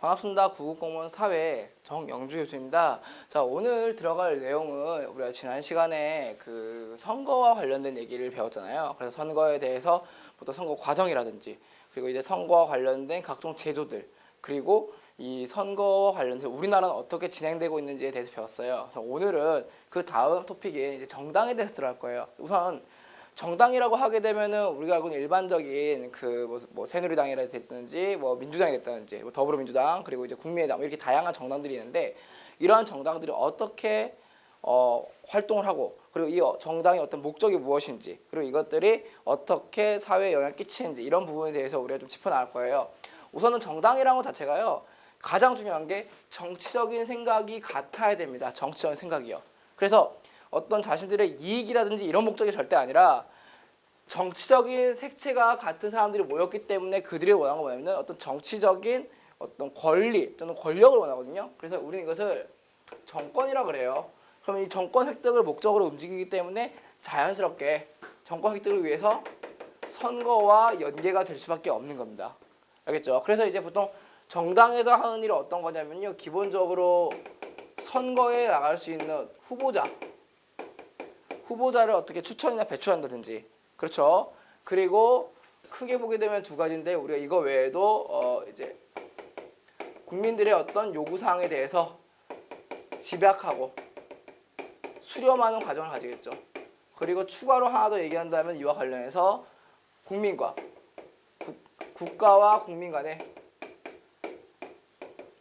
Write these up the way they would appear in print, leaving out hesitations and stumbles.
반갑습니다. 구국공무원 사회 정영주 교수입니다. 자, 오늘 들어갈 내용은 우리가 지난 시간에 그 선거와 관련된 얘기를 배웠잖아요. 그래서 선거에 대해서 보통 선거 과정이라든지 그리고 이제 선거와 관련된 각종 제도들 그리고 이 선거와 관련해서 우리나라는 어떻게 진행되고 있는지에 대해서 배웠어요. 그래서 오늘은 그 다음 토픽인 이제 정당에 대해서 들어갈 거예요. 우선 정당이라고 하게 되면은 우리가 알고 있는 일반적인 그 뭐 새누리당이라든지 뭐 민주당이 됐다든지 뭐 더불어민주당 그리고 이제 국민의당 이렇게 다양한 정당들이 있는데 이러한 정당들이 어떻게 활동을 하고 그리고 이 정당의 어떤 목적이 무엇인지 그리고 이것들이 어떻게 사회에 영향을 끼치는지 이런 부분에 대해서 우리가 좀 짚어나갈 거예요. 우선은 정당이라는 것 자체가요. 가장 중요한 게 정치적인 생각이 같아야 됩니다. 정치적인 생각이요. 그래서 어떤 자신들의 이익이라든지 이런 목적이 절대 아니라 정치적인 색채가 같은 사람들이 모였기 때문에 그들이 원하는 건 뭐냐면 어떤 정치적인 어떤 권리 또는 권력을 원하거든요. 그래서 우리는 이것을 정권이라 그래요. 그럼 이 정권 획득을 목적으로 움직이기 때문에 자연스럽게 정권 획득을 위해서 선거와 연계가 될 수밖에 없는 겁니다. 알겠죠? 그래서 이제 보통 정당에서 하는 일은 어떤 거냐면요. 기본적으로 선거에 나갈 수 있는 후보자를 어떻게 추천이나 배출한다든지 그렇죠. 그리고 크게 보게 되면 두 가지인데 우리가 이거 외에도 이제 국민들의 어떤 요구사항에 대해서 집약하고 수렴하는 과정을 가지겠죠. 그리고 추가로 하나 더 얘기한다면 이와 관련해서 국민과 국가와 국민 간에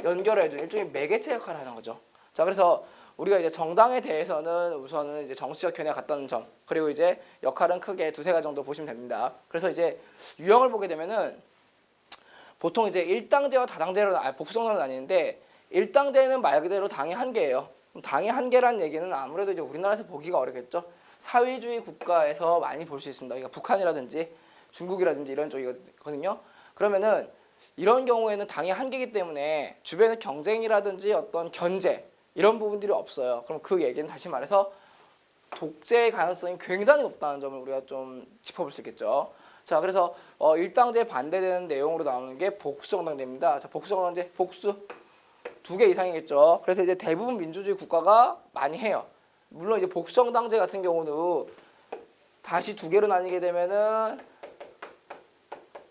연결해주는 일종의 매개체 역할을 하는 거죠. 자, 그래서 우리가 이제 정당에 대해서는 우선은 이제 정치적 견해가 같다는 점 그리고 이제 역할은 크게 두세 가지 정도 보시면 됩니다. 그래서 이제 유형을 보게 되면은 보통 이제 일당제와 다당제로 복수정당은 아닌데 일당제는 말 그대로 당의 한계예요. 당의 한계란 얘기는 아무래도 이제 우리나라에서 보기가 어렵겠죠. 사회주의 국가에서 많이 볼 수 있습니다. 그러니까 북한이라든지 중국이라든지 이런 쪽이거든요. 그러면은 이런 경우에는 당의 한계이기 때문에 주변의 경쟁이라든지 어떤 견제 이런 부분들이 없어요. 그럼 그 얘기는 다시 말해서 독재의 가능성이 굉장히 높다는 점을 우리가 좀 짚어볼 수 있겠죠. 자, 그래서 일당제에 반대되는 내용으로 나오는 게 복수정당제입니다. 자, 복수정당제 복수 2개 이상이겠죠. 그래서 이제 대부분 민주주의 국가가 많이 해요. 물론 이제 복수정당제 같은 경우는 다시 2개로 나뉘게 되면은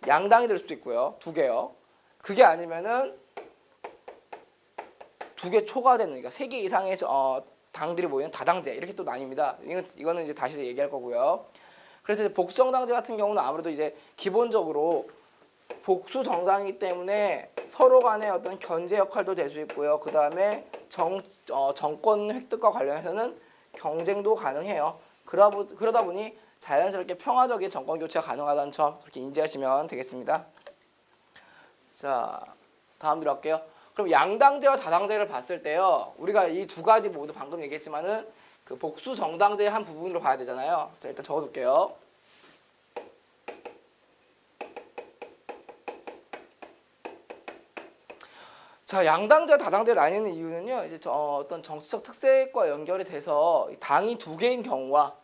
양당이 될 수도 있고요. 2개요. 그게 아니면은 2개 초과되는 그러니까 3개 이상의 당들이 모이는 다당제 이렇게 또 나뉩니다. 이거는 이제 다시 얘기할 거고요. 그래서 이제 복수정당제 같은 경우는 아무래도 이제 기본적으로 복수 정당이기 때문에 서로 간의 어떤 견제 역할도 될 수 있고요. 그 다음에 정권 획득과 관련해서는 경쟁도 가능해요. 그러다 보니 자연스럽게 평화적인 정권 교체가 가능하다는 점 그렇게 인지하시면 되겠습니다. 자, 다음 들어갈게요. 그럼 양당제와 다당제를 봤을 때요. 우리가 이 2가지 모두 방금 얘기했지만은 그 복수 정당제의 한 부분으로 봐야 되잖아요. 자, 일단 적어둘게요. 자, 양당제와 다당제를 나뉘는 이유는요. 이제 어떤 정치적 특색과 연결이 돼서 당이 2개인 경우와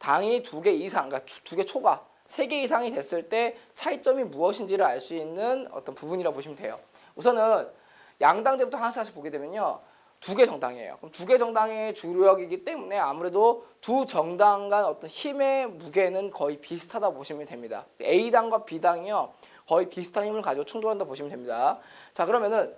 당이 2개 이상, 그러니까 2개 초과, 3개 이상이 됐을 때 차이점이 무엇인지를 알 수 있는 어떤 부분이라고 보시면 돼요. 우선은 양당제부터 하나씩 보게 되면요. 2개 정당이에요. 그럼 2개 정당의 주력이기 때문에 아무래도 두 정당 간 어떤 힘의 무게는 거의 비슷하다 보시면 됩니다. A당과 B당이요. 거의 비슷한 힘을 가지고 충돌한다 보시면 됩니다. 자, 그러면은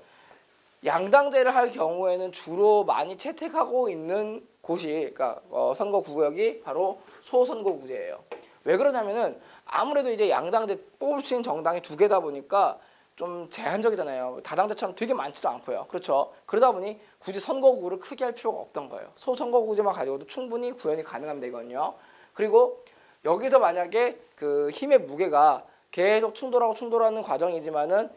양당제를 할 경우에는 주로 많이 채택하고 있는 곳이 그러니까 선거 구역이 바로 소선거구제예요. 왜 그러냐면은 아무래도 이제 양당제 뽑을 수 있는 정당이 2개다 보니까 좀 제한적이잖아요. 다당제처럼 되게 많지도 않고요. 그렇죠? 그러다 보니 굳이 선거구를 크게 할 필요가 없던 거예요. 소선거구제만 가지고도 충분히 구현이 가능합니다. 이건요. 그리고 여기서 만약에 그 힘의 무게가 계속 충돌하는 과정이지만은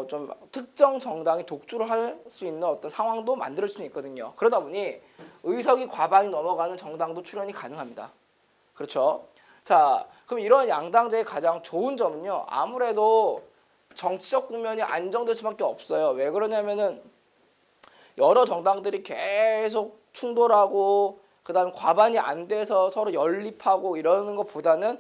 좀 특정 정당이 독주를 할 수 있는 어떤 상황도 만들 수 있거든요. 그러다 보니 의석이 과반이 넘어가는 정당도 출연이 가능합니다. 그렇죠? 자, 그럼 이런 양당제의 가장 좋은 점은요. 아무래도 정치적 국면이 안정될 수밖에 없어요. 왜 그러냐면은 여러 정당들이 계속 충돌하고 그다음 과반이 안 돼서 서로 연립하고 이러는 것보다는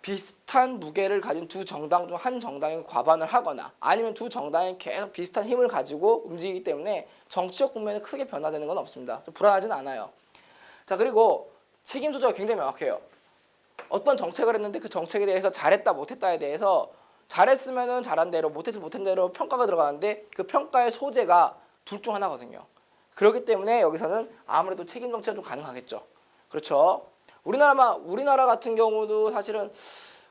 비슷한 무게를 가진 두 정당 중 한 정당이 과반을 하거나 아니면 두 정당이 계속 비슷한 힘을 가지고 움직이기 때문에 정치적 국면이 크게 변화되는 건 없습니다. 좀 불안하진 않아요. 자, 그리고 책임 소재가 굉장히 명확해요. 어떤 정책을 했는데 그 정책에 대해서 잘했다 못했다에 대해서 잘했으면은 잘한 대로 못했으면 못한 대로 평가가 들어가는데 그 평가의 소재가 둘 중 하나거든요. 그렇기 때문에 여기서는 아무래도 책임 정치가 좀 가능하겠죠. 그렇죠. 우리나라 같은 경우도 사실은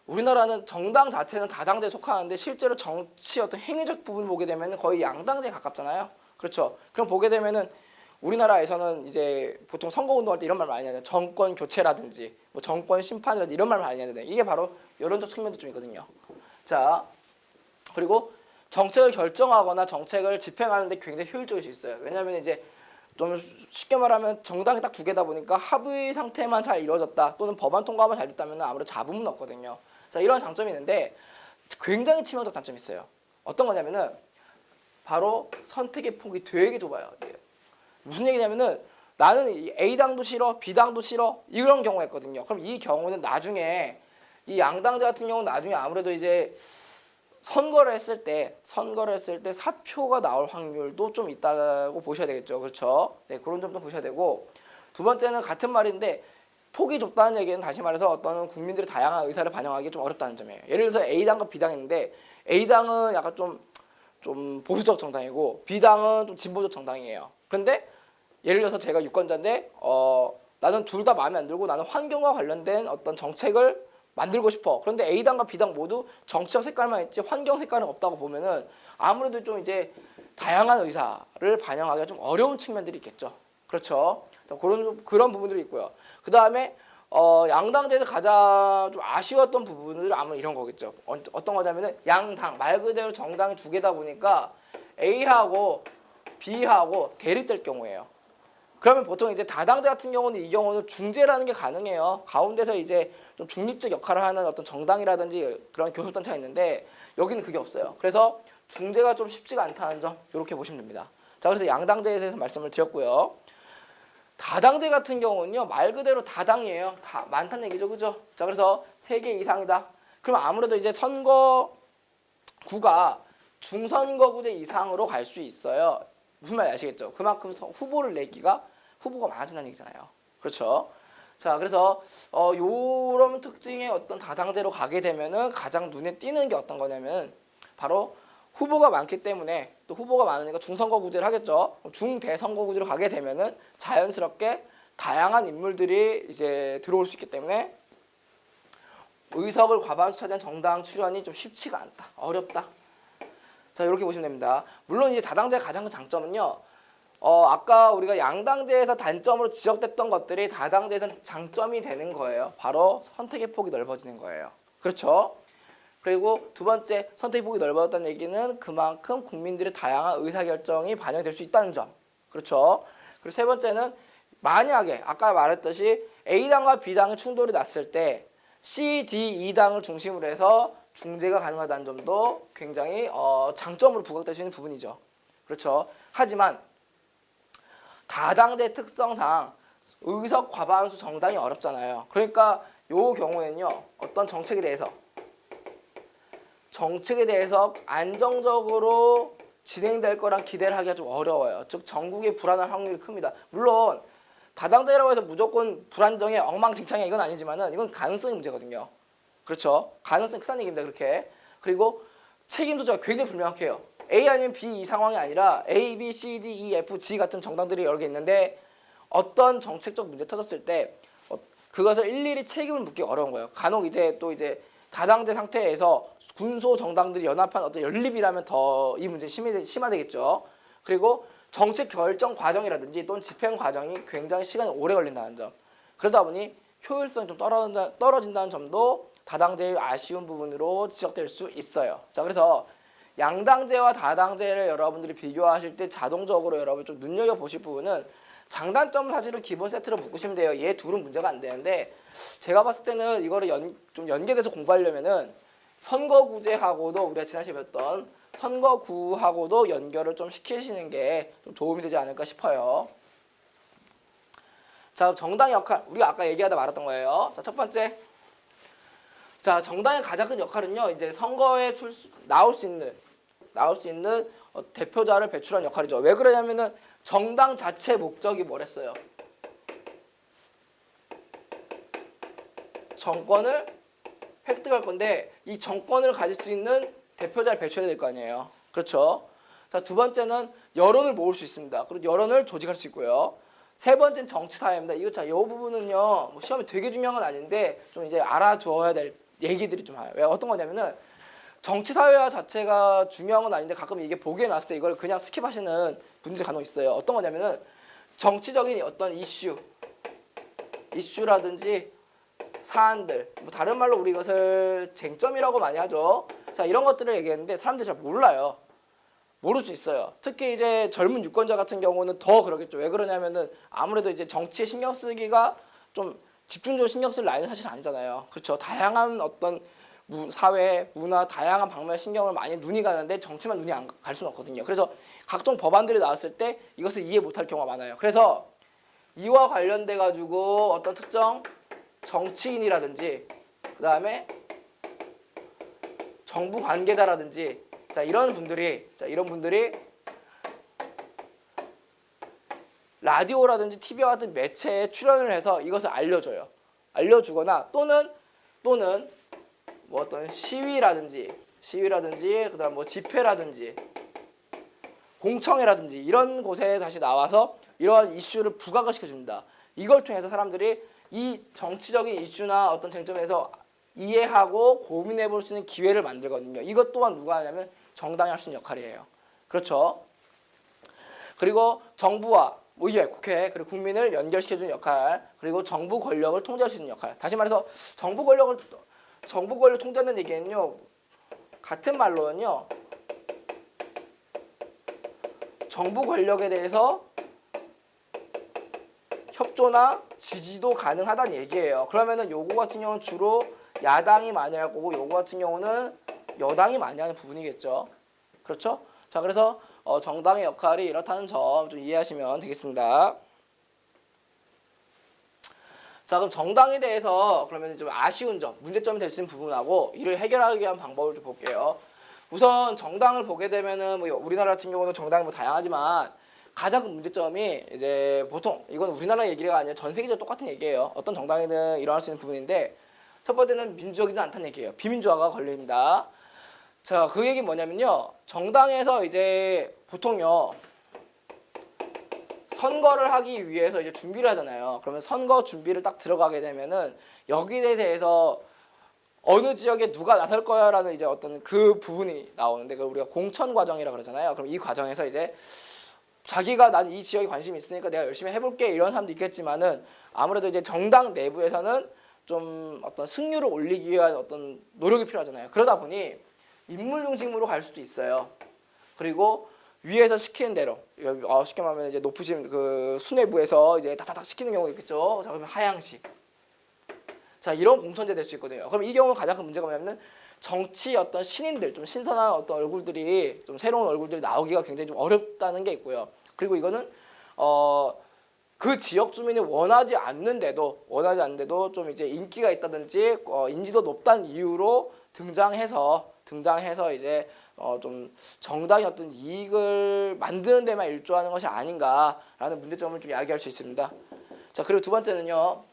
우리나라는 정당 자체는 다당제에 속하는데 실제로 정치 어떤 행위적 부분 보게 되면 거의 양당제에 가깝잖아요. 그렇죠. 그럼 보게 되면은 우리나라에서는 이제 보통 선거운동할 때 이런 말 많이 하잖아요. 정권 교체라든지 뭐 정권 심판이라든지 이런 말 많이 하잖아요. 이게 바로 여론적 측면도 좀 있거든요. 자, 그리고 정책을 결정하거나 정책을 집행하는데 굉장히 효율적일 수 있어요. 왜냐하면 이제 좀 쉽게 말하면 정당이 딱 두 개다 보니까 합의 상태만 잘 이루어졌다 또는 법안 통과만 잘 됐다면 아무래도 잡음은 없거든요. 자, 이런 장점이 있는데 굉장히 치명적 단점이 있어요. 어떤 거냐면은 바로 선택의 폭이 되게 좁아요. 이게. 무슨 얘기냐면은 나는 A당도 싫어, B당도 싫어 이런 경우가 있거든요. 그럼 이 경우는 나중에 이 양당제 같은 경우는 나중에 아무래도 이제 선거를 했을 때 사표가 나올 확률도 좀 있다고 보셔야 되겠죠. 그렇죠? 네, 그런 점도 보셔야 되고 두 번째는 같은 말인데 폭이 좁다는 얘기는 다시 말해서 어떤 국민들의 다양한 의사를 반영하기 좀 어렵다는 점이에요. 예를 들어서 A당과 B당이 있는데 A당은 약간 좀 보수적 정당이고 B당은 좀 진보적 정당이에요. 그런데 예를 들어서 제가 유권자인데 나는 둘 다 마음에 안 들고 나는 환경과 관련된 어떤 정책을 만들고 싶어. 그런데 A당과 B당 모두 정치적 색깔만 있지 환경 색깔은 없다고 보면은 아무래도 좀 이제 다양한 의사를 반영하기가 좀 어려운 측면들이 있겠죠. 그렇죠. 자, 그런 부분들이 있고요. 그 다음에 양당제에서 가장 좀 아쉬웠던 부분들은 아마 이런 거겠죠. 어떤 거냐면은 양당 말 그대로 정당이 두 개다 보니까 A하고 B하고 대립될 경우에요. 그러면 보통 이제 다당제 같은 경우는 이 경우는 중재라는 게 가능해요. 가운데서 이제 좀 중립적 역할을 하는 어떤 정당이라든지 그런 교섭단체가 있는데 여기는 그게 없어요. 그래서 중재가 좀 쉽지가 않다는 점 이렇게 보시면 됩니다. 자, 그래서 양당제에 대해서 말씀을 드렸고요. 다당제 같은 경우는요 말 그대로 다당이에요. 다 많다는 얘기죠, 그죠? 자, 그래서 3개 이상이다. 그럼 아무래도 이제 선거구가 중선거구제 이상으로 갈 수 있어요. 무슨 말인지 아시겠죠? 그만큼 후보를 내기가 후보가 많아진다는 얘기잖아요. 그렇죠? 자, 그래서 요런 특징의 어떤 다당제로 가게 되면은 가장 눈에 띄는 게 어떤 거냐면 바로 후보가 많기 때문에 또 후보가 많으니까 중선거구제를 하겠죠. 중대선거구제로 가게 되면은 자연스럽게 다양한 인물들이 이제 들어올 수 있기 때문에 의석을 과반수 차지한 정당 출연이 좀 쉽지가 않다. 어렵다. 자, 이렇게 보시면 됩니다. 물론 이제 다당제의 가장 큰 장점은요. 아까 우리가 양당제에서 단점으로 지적됐던 것들이 다당제에서는 장점이 되는 거예요. 바로 선택의 폭이 넓어지는 거예요. 그렇죠? 그리고 두 번째, 선택의 폭이 넓어졌다는 얘기는 그만큼 국민들의 다양한 의사결정이 반영될 수 있다는 점. 그렇죠? 그리고 세 번째는 만약에 아까 말했듯이 A당과 B당의 충돌이 났을 때 C, D, E당을 중심으로 해서 중재가 가능하다는 점도 굉장히 장점으로 부각될 수 있는 부분이죠. 그렇죠? 하지만 다당제 특성상 의석 과반수 정당이 어렵잖아요. 그러니까 요 경우에는요. 어떤 정책에 대해서 안정적으로 진행될 거란 기대를 하기가 좀 어려워요. 즉 전국에 불안할 확률이 큽니다. 물론 다당제라고 해서 무조건 불안정해 엉망진창해 이건 아니지만은 이건 가능성의 문제거든요. 그렇죠? 가능성이 크다는 얘기입니다. 그렇게. 그리고 책임 소재가 굉장히 불명확해요. A 아니면 B 이 상황이 아니라 A, B, C, D, E, F, G 같은 정당들이 여러 개 있는데 어떤 정책적 문제 터졌을 때 그것을 일일이 책임을 묻기 어려운 거예요. 간혹 이제 또 이제 다당제 상태에서 군소 정당들이 연합한 어떤 연립이라면 더 이 문제 심화되겠죠. 그리고 정책 결정 과정이라든지 또는 집행 과정이 굉장히 시간이 오래 걸린다는 점. 그러다 보니 효율성이 좀 떨어진다는 점도 다당제의 아쉬운 부분으로 지적될 수 있어요. 자, 그래서 양당제와 다당제를 여러분들이 비교하실 때 자동적으로 여러분 좀 눈여겨보실 부분은 장단점을 사실은 기본 세트로 묶으시면 돼요. 얘 둘은 문제가 안 되는데 제가 봤을 때는 이거를 좀 연계돼서 공부하려면은 선거구제하고도 우리가 지난 시간에 배웠던 선거구하고도 연결을 좀 시키시는 게 좀 도움이 되지 않을까 싶어요. 자, 정당 역할 우리가 아까 얘기하다 말았던 거예요. 자, 첫 번째 자, 정당의 가장 큰 역할은요. 이제 선거에 나올 수 있는 대표자를 배출하는 역할이죠. 왜 그러냐면은 정당 자체 목적이 뭐랬어요? 정권을 획득할 건데 이 정권을 가질 수 있는 대표자를 배출해야 될 거 아니에요. 그렇죠? 자, 두 번째는 여론을 모을 수 있습니다. 그리고 여론을 조직할 수 있고요. 세 번째는 정치 사회입니다. 이거 자, 이 부분은요. 뭐 시험에 되게 중요한 건 아닌데 좀 이제 알아두어야 될 얘기들이 좀 많아요. 왜 어떤 거냐면은 정치 사회화 자체가 중요한 건 아닌데 가끔 이게 보기에 나왔을 때 이걸 그냥 스킵하시는 분들이 간혹 있어요. 어떤 거냐면은 정치적인 어떤 이슈라든지 사안들, 뭐 다른 말로 우리 이것을 쟁점이라고 많이 하죠. 자, 이런 것들을 얘기했는데 사람들이 잘 몰라요. 모를 수 있어요. 특히 이제 젊은 유권자 같은 경우는 더 그러겠죠. 왜 그러냐면은 아무래도 이제 정치에 신경 쓰기가 좀 집중적으로 신경 쓸 나이는 사실 아니잖아요. 그렇죠. 다양한 어떤 사회, 문화, 다양한 방면에 신경을 많이 눈이 가는데 정치만 눈이 안 갈 수는 없거든요. 그래서 각종 법안들이 나왔을 때 이것을 이해 못할 경우가 많아요. 그래서 이와 관련돼 가지고 어떤 특정 정치인이라든지 그다음에 정부 관계자라든지 이런 분들이 라디오라든지 TV와 같은 매체에 출연을 해서 이것을 알려주거나 또는 뭐 어떤 시위라든지 그다음 뭐 집회라든지 공청회라든지 이런 곳에 다시 나와서 이러한 이슈를 부각을 시켜줍니다. 이걸 통해서 사람들이 이 정치적인 이슈나 어떤 쟁점에서 이해하고 고민해 볼 수 있는 기회를 만들거든요. 이것 또한 누가 하냐면 정당이 할 수 있는 역할이에요. 그렇죠? 그리고 정부와 국회 그리고 국민을 연결시켜주는 역할, 그리고 정부 권력을 통제할 수 있는 역할. 다시 말해서 정부 권력을 통제하는 얘기는요, 같은 말로는요, 정부 권력에 대해서 협조나 지지도 가능하다는 얘기예요. 그러면은 요거 같은 경우는 주로 야당이 많이 할 거고 요거 같은 경우는 여당이 많이 하는 부분이겠죠. 그렇죠? 자, 그래서 정당의 역할이 이렇다는 점 좀 이해하시면 되겠습니다. 자, 그럼 정당에 대해서 그러면 좀 아쉬운 점, 문제점이 될 수 있는 부분하고 이를 해결하기 위한 방법을 좀 볼게요. 우선 정당을 보게 되면은 뭐 우리나라 같은 경우는 정당이 뭐 다양하지만 가장 큰 문제점이 이제 보통 이건 우리나라 얘기가 아니라 전 세계적으로 똑같은 얘기예요. 어떤 정당이든 일어날 수 있는 부분인데 첫 번째는 민주적이지 않다는 얘기예요. 비민주화가 걸립니다. 자, 그 얘기는 뭐냐면요. 정당에서 이제 보통요. 선거를 하기 위해서 이제 준비를 하잖아요. 그러면 선거 준비를 딱 들어가게 되면은 여기에 대해서 어느 지역에 누가 나설 거야라는 이제 어떤 그 부분이 나오는데 그걸 우리가 공천 과정이라 그러잖아요. 그럼 이 과정에서 이제 자기가 난 이 지역에 관심이 있으니까 내가 열심히 해볼게 이런 사람도 있겠지만은 아무래도 이제 정당 내부에서는 좀 어떤 승률을 올리기 위한 어떤 노력이 필요하잖아요. 그러다 보니 인물 중심으로 갈 수도 있어요. 그리고 위에서 시키는 대로 쉽게 말하면 이제 높으신 그 수뇌부에서 이제 다다닥 시키는 경우가 있겠죠. 자, 그러면 하향식. 자, 이런 공천제 될 수 있거든요. 그럼 이 경우 가장 큰 문제가 뭐냐면 정치 어떤 신인들, 좀 신선한 어떤 얼굴들이 좀 새로운 얼굴들이 나오기가 굉장히 좀 어렵다는 게 있고요. 그리고 이거는 그 지역 주민이 원하지 않는데도 좀 이제 인기가 있다든지 인지도 높다는 이유로 등장해서 이제 좀 정당의 어떤 이익을 만드는 데만 일조하는 것이 아닌가라는 문제점을 좀 이야기할 수 있습니다. 자, 그리고 두 번째는요.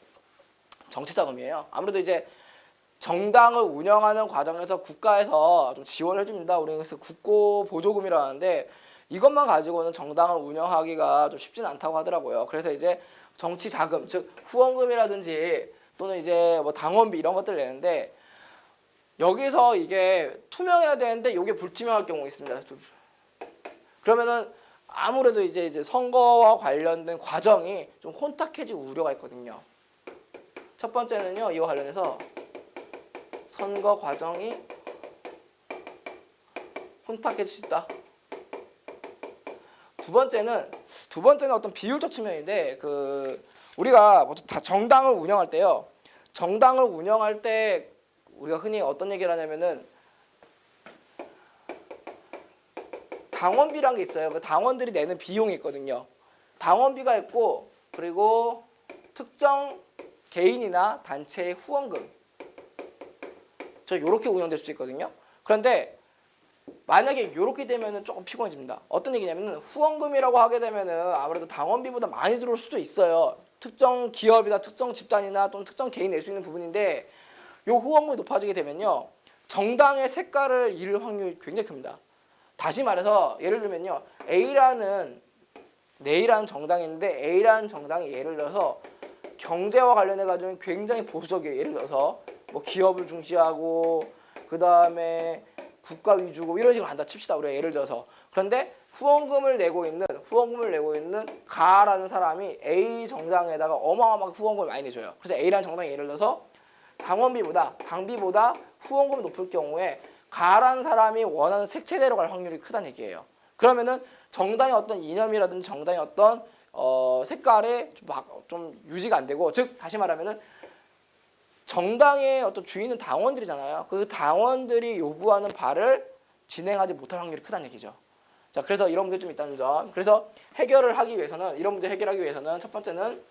정치 자금이에요. 아무래도 이제 정당을 운영하는 과정에서 국가에서 좀 지원을 해줍니다. 우리는 그래서 국고 보조금이라고 하는데 이것만 가지고는 정당을 운영하기가 좀 쉽지는 않다고 하더라고요. 그래서 이제 정치 자금, 즉 후원금이라든지 또는 이제 뭐 당원비 이런 것들을 내는데 여기서 이게 투명해야 되는데 이게 불투명할 경우가 있습니다. 그러면은 아무래도 이제 선거와 관련된 과정이 좀 혼탁해질 우려가 있거든요. 첫 번째는요, 이와 관련해서 선거 과정이 혼탁해질 수 있다. 두 번째는 어떤 비율적 측면인데 우리가 보통 다 정당을 운영할 때요. 정당을 운영할 때 우리가 흔히 어떤 얘기를 하냐면은 당원비란 게 있어요. 그 당원들이 내는 비용이 있거든요. 당원비가 있고 그리고 특정 개인이나 단체의 후원금 이렇게 운영될 수 있거든요. 그런데 만약에 이렇게 되면은 조금 피곤해집니다. 어떤 얘기냐면은 후원금이라고 하게 되면은 아무래도 당원비보다 많이 들어올 수도 있어요. 특정 기업이나 특정 집단이나 또는 특정 개인이 낼 수 있는 부분인데 요 후원금이 높아지게 되면요. 정당의 색깔을 잃을 확률이 굉장히 큽니다. 다시 말해서 예를 들면요. A라는 정당인데 A라는 정당이 예를 들어서 경제와 관련해 가지고 굉장히 보수적이에요. 예를 들어서 뭐 기업을 중시하고 그 다음에 국가 위주고 이런 식으로 한다 칩시다. 우리가 예를 들어서. 그런데 후원금을 내고 있는 가라는 사람이 A 정당에다가 어마어마하게 후원금을 많이 내줘요. 그래서 A라는 정당이 예를 들어서 당비보다 후원금이 높을 경우에 가라는 사람이 원하는 색채대로 갈 확률이 크다는 얘기예요. 그러면은 정당의 어떤 이념이라든지 정당의 어떤 색깔에 좀 유지가 안 되고, 즉 다시 말하면은 정당의 어떤 주인은 당원들이잖아요. 그 당원들이 요구하는 바를 진행하지 못할 확률이 크다는 얘기죠. 자, 그래서 이런 문제 좀 있다는 점. 그래서 이런 문제 해결하기 위해서는 첫 번째는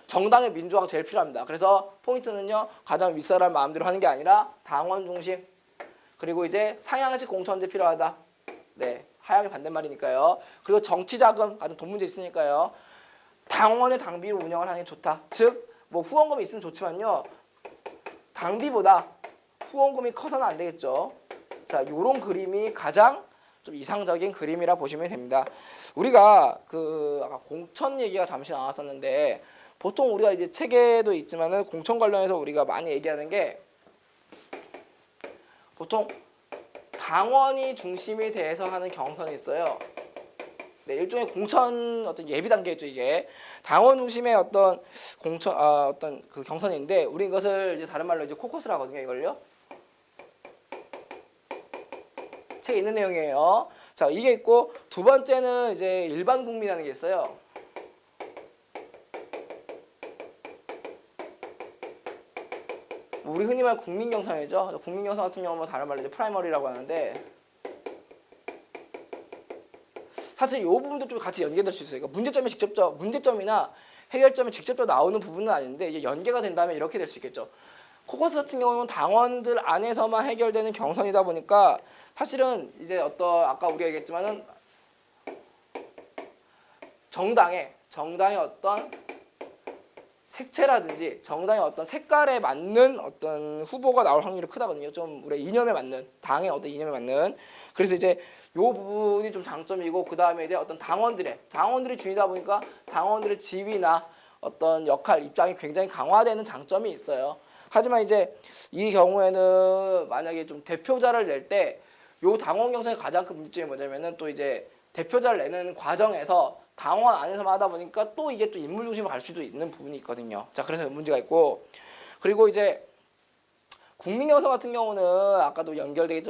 정당의 민주화가 제일 필요합니다. 그래서 포인트는요, 가장 윗사람 마음대로 하는 게 아니라 당원 중심. 그리고 이제 상향식 공천제 필요하다. 네, 하향의 반대말이니까요. 그리고 정치 자금, 아주 돈 문제 있으니까요. 당원의 당비로 운영을 하는 게 좋다. 즉, 뭐 후원금이 있으면 좋지만요. 당비보다 후원금이 커서는 안 되겠죠. 자, 요런 그림이 가장 좀 이상적인 그림이라 보시면 됩니다. 우리가 아까 공천 얘기가 잠시 나왔었는데 보통 우리가 이제 책에도 있지만은 공천 관련해서 우리가 많이 얘기하는 게 보통 당원이 중심이 돼서 하는 경선이 있어요. 네, 일종의 공천 어떤 예비 단계죠. 이게 당원 중심의 어떤 어떤 그 경선인데 우리 이것을 이제 다른 말로 이제 코커스라 하거든요. 이걸요. 책에 있는 내용이에요. 자, 이게 있고 두 번째는 이제 일반 국민이라는 게 있어요. 우리 흔히 말 국민 경선이죠. 국민 경선 같은 경우는 다른 말로 이제 프라이머리라고 하는데 사실 이 부분도 좀 같이 연계될 수 있어요. 그러니까 문제점이나 해결점이 직접적으로 나오는 부분은 아닌데 이게 연계가 된다면 이렇게 될 수 있겠죠. 코커스 같은 경우는 당원들 안에서만 해결되는 경선이다 보니까 사실은 이제 아까 우리가 얘기했지만은 정당의 어떤 색채라든지 정당의 어떤 색깔에 맞는 어떤 후보가 나올 확률이 크다거든요. 좀 우리 이념에 맞는 당의 어떤 이념에 맞는. 그래서 이제 요 부분이 좀 장점이고 그 다음에 이제 어떤 당원들이 주인이다 보니까 당원들의 지위나 어떤 역할 입장이 굉장히 강화되는 장점이 있어요. 하지만 이제 이 경우에는 만약에 좀 대표자를 낼 때 요 당원 경선의 가장 큰 문제점이 뭐냐면은 또 이제 대표자를 내는 과정에서 당원 안에서만 하다 보니까 또 이게 또 인물 중심으로 갈 수도 있는 부분이 있거든요. 자, 그래서 문제가 있고 그리고 이제 국민경선 같은 경우는 아까도 연결되기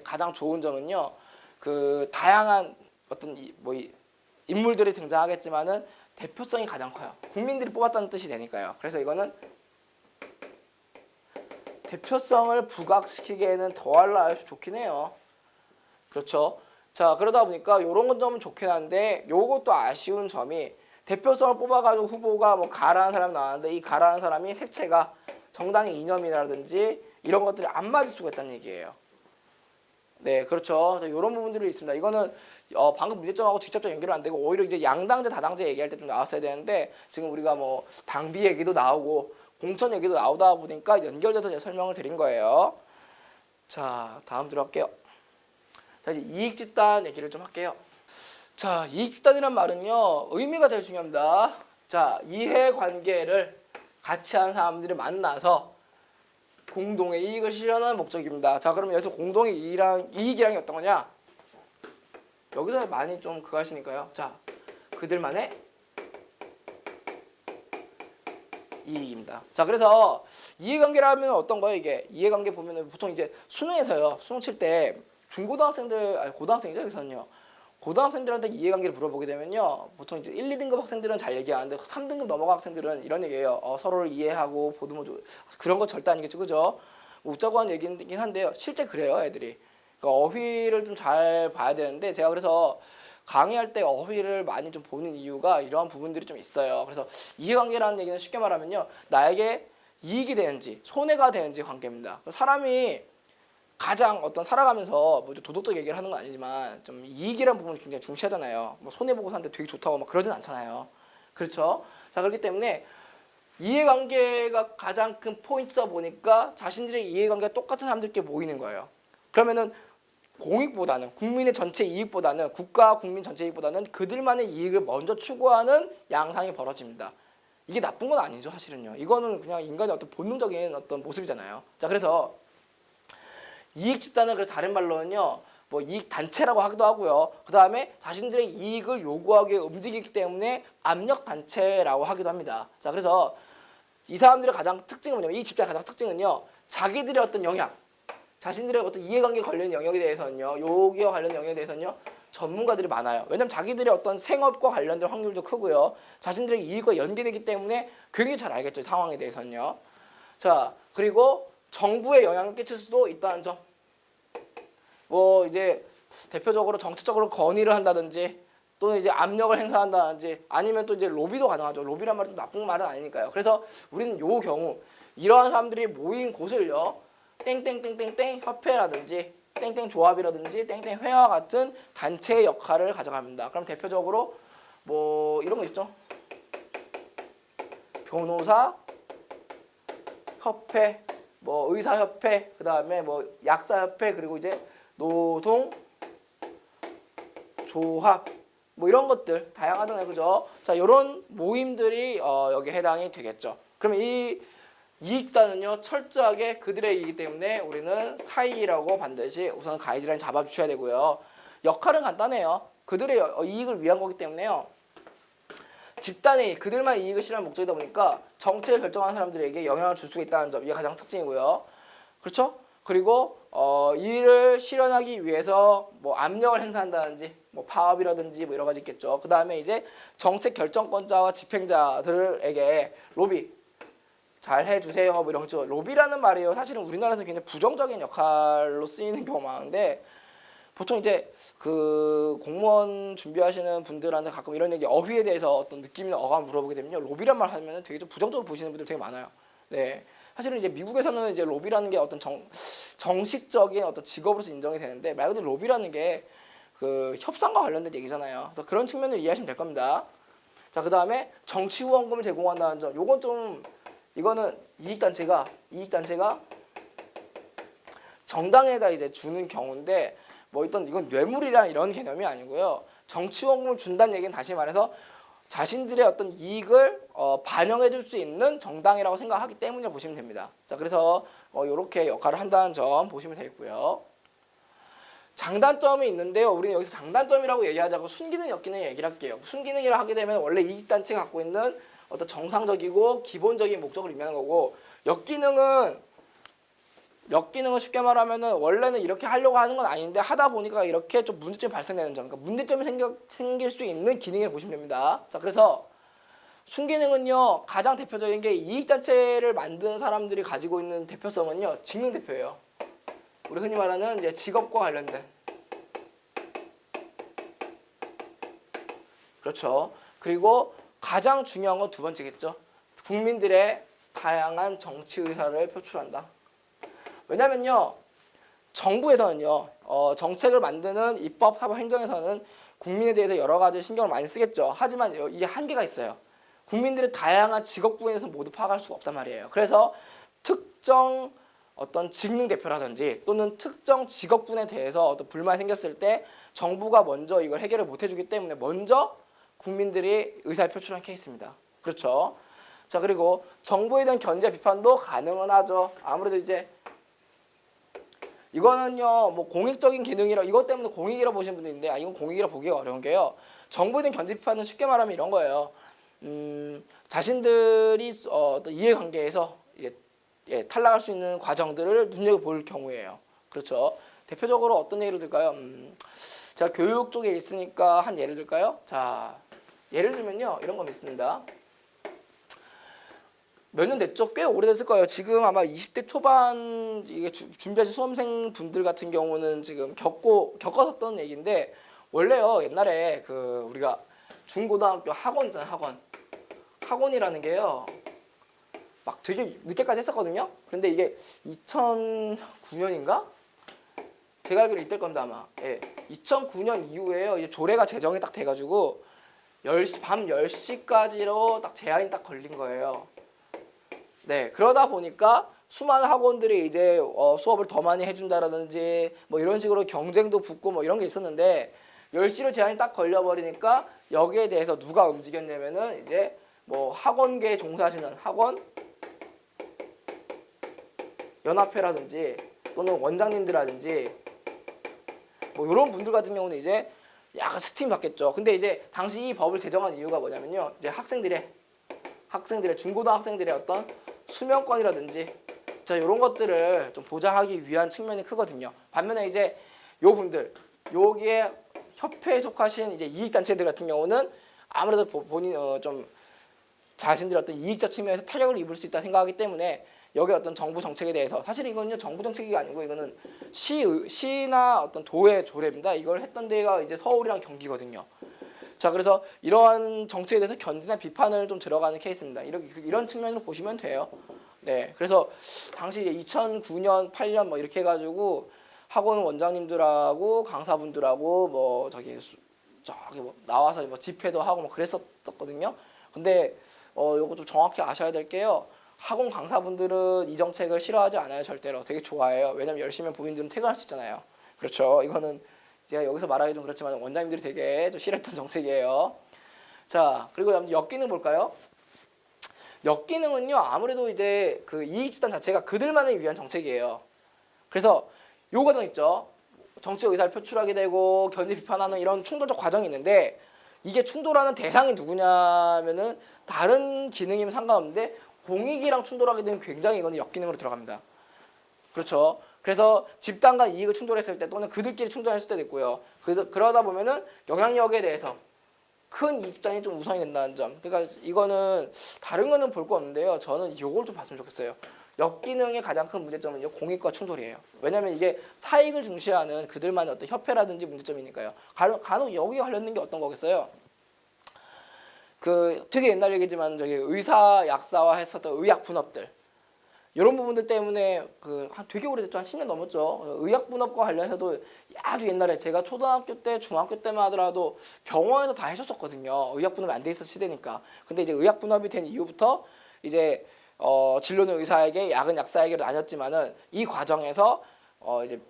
가장 좋은 점은요. 그 다양한 어떤 인물들이 등장하겠지만은 대표성이 가장 커요. 국민들이 뽑았다는 뜻이 되니까요. 그래서 이거는 대표성을 부각시키기에는 더할 좋긴 해요. 그렇죠. 자, 그러다 보니까 요런 점은 좋긴 한데 요것도 아쉬운 점이 대표성을 뽑아가지고 후보가 뭐 가라는 사람이 나왔는데 이 가라는 사람이 색채가 정당의 이념이라든지 이런 것들이 안 맞을 수가 있다는 얘기예요. 네, 그렇죠. 이런 부분들이 있습니다. 이거는 방금 문제점하고 직접적 연결은 안 되고 오히려 이제 양당제, 다당제 얘기할 때 좀 나왔어야 되는데 지금 우리가 뭐 당비 얘기도 나오고 공천 얘기도 나오다 보니까 연결돼서 제가 설명을 드린 거예요. 자, 다음 들어갈게요. 자, 이제 이익집단 얘기를 좀 할게요. 자, 이익집단이란 말은요 의미가 제일 중요합니다. 자, 이해관계를 같이 하는 사람들이 만나서 공동의 이익을 실현하는 목적입니다. 자, 그러면 여기서 공동의 이익이란 게 어떤 거냐? 여기서 많이 좀 그거 하시니까요. 자, 그들만의 이익입니다. 자, 그래서 이해관계라면 어떤 거예요? 이게 이해관계 보면은 보통 이제 수능에서요. 수능 칠 때 고등학생이죠. 여기서는요. 고등학생들한테 이해관계를 물어보게 되면요. 보통 이제 1, 2등급 학생들은 잘 얘기하는데 3등급 넘어간 학생들은 이런 얘기예요. 서로를 이해하고 보듬어줘. 그런 거 절대 아니겠죠. 그죠? 뭐 웃자고 한 얘기긴 한데요. 실제 그래요, 애들이. 그러니까 어휘를 좀 잘 봐야 되는데 제가 그래서 강의할 때 어휘를 많이 좀 보는 이유가 이러한 부분들이 좀 있어요. 그래서 이해관계라는 얘기는 쉽게 말하면요. 나에게 이익이 되는지 손해가 되는지 관계입니다. 사람이 가장 어떤 살아가면서 뭐 도덕적 얘기를 하는 건 아니지만 좀 이익이라는 부분을 굉장히 중시하잖아요. 뭐 손해 보고 사는데 되게 좋다고 막 그러진 않잖아요. 그렇죠? 자, 그렇기 때문에 이해관계가 가장 큰 포인트다 보니까 자신들의 이해관계가 똑같은 사람들끼리 모이는 거예요. 그러면은 공익보다는 국민의 전체 이익보다는 국가 국민 전체 이익보다는 그들만의 이익을 먼저 추구하는 양상이 벌어집니다. 이게 나쁜 건 아니죠, 사실은요. 이거는 그냥 인간의 어떤 본능적인 어떤 모습이잖아요. 자, 그래서 이익 집단은 그래서 다른 말로는요, 뭐 이익 단체라고 하기도 하고요. 그 다음에 자신들의 이익을 요구하기 위해 움직이기 때문에 압력 단체라고 하기도 합니다. 자, 그래서 이 사람들의 가장 특징은 뭐냐면 이 집단의 가장 특징은요, 자기들의 어떤 영역, 자신들의 어떤 이해관계 관련 영역에 대해서는요, 여기와 관련 영역에 대해서는요, 전문가들이 많아요. 왜냐면 자기들의 어떤 생업과 관련된 확률도 크고요, 자신들의 이익과 연계되기 때문에 굉장히 잘 알겠죠, 상황에 대해서는요. 자, 그리고 정부에 영향을 끼칠 수도 있다는 점. 뭐 이제 대표적으로 정치적으로 건의를 한다든지 또는 이제 압력을 행사한다든지 아니면 또 이제 로비도 가능하죠. 로비란 말은 좀 나쁜 말은 아니니까요. 그래서 우리는 요 경우 이러한 사람들이 모인 곳을요, 땡땡땡땡땡 협회라든지 땡땡 조합이라든지 땡땡 회와 같은 단체의 역할을 가져갑니다. 그럼 대표적으로 뭐 이런 거 있죠. 변호사 협회, 뭐 의사협회, 그 다음에 뭐 약사협회, 그리고 이제 노동 조합, 뭐 이런 것들 다양하잖아요, 그죠? 자, 이런 모임들이 여기 해당이 되겠죠. 그러면 이 이익단은요, 철저하게 그들의 이익이기 때문에 우리는 사익이라고 반드시 우선 가이드라인 잡아주셔야 되고요. 역할은 간단해요. 그들의 이익을 위한 거기 때문에요. 집단의 그들만 이익을 실현하는 목적이다 보니까 정책을 결정하는 사람들에게 영향을 줄 수 있다는 점, 이게 가장 특징이고요. 그렇죠? 그리고 이를 실현하기 위해서 뭐 압력을 행사한다든지 뭐 파업이라든지 뭐 여러 가지 있겠죠. 그 다음에 이제 정책 결정권자와 집행자들에게 로비 잘 해주세요 뭐 이런 거죠. 로비라는 말이요, 사실은 우리나라에서 굉장히 부정적인 역할로 쓰이는 경우가 많은데, 보통 이제 그 공무원 준비하시는 분들한테 가끔 이런 얘기, 어휘에 대해서 어떤 느낌이나 어감을 물어보게 되면요, 로비란 말 하면 되게 좀 부정적으로 보시는 분들 되게 많아요. 네, 사실은 이제 미국에서는 이제 로비라는 게 어떤 정식적인 어떤 직업으로서 인정이 되는데, 말 그대로 로비라는 게 그 협상과 관련된 얘기잖아요. 그래서 그런 측면을 이해하시면 될 겁니다. 자, 그 다음에 정치 후원금을 제공한다는 점, 요건 좀, 이거는 이익단체가 정당에다 이제 주는 경우인데, 뭐 이건 뇌물이란 이런 개념이 아니고요. 정치 후원금을 준다는 얘기는 다시 말해서 자신들의 어떤 이익을 반영해 줄 수 있는 정당이라고 생각하기 때문에 보시면 됩니다. 자, 그래서 이렇게 역할을 한다는 점 보시면 되겠고요. 장단점이 있는데요. 우리는 여기서 장단점이라고 얘기하자고 순기능, 역기능 얘기를 할게요. 순기능이라 하게 되면 원래 이익단체가 갖고 있는 어떤 정상적이고 기본적인 목적을 의미하는 거고, 역기능은 쉽게 말하면은 원래는 이렇게 하려고 하는 건 아닌데 하다 보니까 이렇게 좀 문제점이 발생되는 점, 그러니까 문제점이 생길 수 있는 기능을 보시면 됩니다. 자, 그래서 순기능은요, 가장 대표적인 게 이익단체를 만드는 사람들이 가지고 있는 대표성은요, 직능대표예요. 우리 흔히 말하는 이제 직업과 관련된. 그렇죠. 그리고 가장 중요한 건 두 번째겠죠. 국민들의 다양한 정치 의사를 표출한다. 왜냐면요, 정부에서는요, 정책을 만드는 입법, 사법, 행정에서는 국민에 대해서 여러 가지 신경을 많이 쓰겠죠. 하지만 이게 한계가 있어요. 국민들의 다양한 직업군에서 모두 파악할 수가 없단 말이에요. 그래서 특정 어떤 직능 대표라든지 또는 특정 직업군에 대해서 어떤 불만이 생겼을 때 정부가 먼저 이걸 해결을 못 해주기 때문에 먼저 국민들이 의사를 표출한 케이스입니다. 그렇죠. 자, 그리고 정부에 대한 견제 비판도 가능은 하죠. 아무래도 이제 이거는요, 뭐 공익적인 기능이라, 이것 때문에 공익이라 보시는 분도 있는데, 이건 공익이라 보기가 어려운 게요, 정부에 대한 견제 비판은 쉽게 말하면 이런 거예요. 자신들이 어떤 이해관계에서 이제 탈락할 수 있는 과정들을 눈여겨볼 경우에요. 그렇죠. 대표적으로 어떤 예를 들까요? 제가 교육 쪽에 있으니까 한 예를 들까요? 자, 예를 들면요, 이런 거 있습니다. 몇 년 됐죠? 꽤 오래됐을 거예요. 지금 아마 20대 초반 이게 준비하신 수험생 분들 같은 경우는 지금 겪었었던 얘기인데, 원래요, 옛날에 그 우리가 중고등학교 학원 있잖아요, 학원이라는 게요, 막 되게 늦게까지 했었거든요. 그런데 이게 2009년인가? 제가 알기로 이때일 겁니다 아마. 예, 2009년 이후에요. 이제 조례가 제정이 딱 돼가지고 10시, 밤 10시까지로 딱 제한이 딱 걸린 거예요. 네, 그러다 보니까 수많은 학원들이 이제 수업을 더 많이 해준다라든지 뭐 이런 식으로 경쟁도 붙고 뭐 이런 게 있었는데 10시로 제한이 딱 걸려버리니까 여기에 대해서 누가 움직였냐면은 이제 뭐 학원계에 종사하시는 학원 연합회라든지 또는 원장님들이라든지 뭐 이런 분들 같은 경우는 이제 약간 스팀 받겠죠. 근데 이제 당시 이 법을 제정한 이유가 뭐냐면요. 이제 학생들의 중고등학생들의 어떤 수면권이라든지 자 이런 것들을 좀 보장하기 위한 측면이 크거든요. 반면에 이제 요 분들 여기에 협회에 속하신 이제 이익단체들 같은 경우는 아무래도 본인 좀 자신들의 어떤 이익적 측면에서 타격을 입을 수 있다 생각하기 때문에 여기 어떤 정부 정책에 대해서 사실 이거는요 정부 정책이 아니고 이거는 시나 어떤 도의 조례입니다. 이걸 했던 데가 이제 서울이랑 경기거든요. 자 그래서 이러한 정책에 대해서 견제나 비판을 좀 들어가는 케이스입니다. 이런 측면으로 보시면 돼요. 네, 그래서 당시 이제 2009년, 8년 뭐 이렇게 해가지고 학원 원장님들하고 강사분들하고 뭐 저기 뭐 나와서 뭐 집회도 하고 뭐 그랬었거든요. 근데 요거 좀 정확히 아셔야 될 게요. 학원 강사분들은 이 정책을 싫어하지 않아요. 절대로 되게 좋아해요. 왜냐면 열심히 본인들은 퇴근할 수 있잖아요. 그렇죠. 이거는 제가 여기서 말하기 좀 그렇지만 원장님들이 되게 좀 싫어했던 정책이에요. 자 그리고 역기능 볼까요? 역기능은요 아무래도 이제 그 이익집단 자체가 그들만을 위한 정책이에요. 그래서 요 과정 있죠. 정치 의사를 표출하게 되고 견제 비판하는 이런 충돌적 과정이 있는데 이게 충돌하는 대상이 누구냐면은 다른 기능이면 상관없는데 공익이랑 충돌하게 되면 굉장히 이거는 역기능으로 들어갑니다. 그렇죠. 그래서 집단 간 이익을 충돌했을 때 또는 그들끼리 충돌했을 때도 있고요. 그러다 보면은 영향력에 대해서 큰 이익단이 좀 우선이 된다는 점. 그러니까 이거는 다른 거는 볼 거 없는데요. 저는 이걸 좀 봤으면 좋겠어요. 역기능의 가장 큰 문제점은요. 공익과 충돌이에요. 왜냐하면 이게 사익을 중시하는 그들만의 어떤 협회라든지 문제점이니까요. 간혹 여기에 관련된 게 어떤 거겠어요? 그 되게 옛날 얘기지만 저기 의사 약사와 했었던 의학 분업들 이런 부분들 때문에 그 한 되게 오래됐죠. 한 10년 넘었죠. 의학 분업과 관련해서도 아주 옛날에 제가 초등학교 때 중학교 때만 하더라도 병원에서 다 해줬었거든요. 의학 분업이 안 돼 있었 시대니까. 근데 이제 의학 분업이 된 이후부터 이제 진료는 의사에게 약은 약사에게로 나뉘었지만은 이 과정에서 이제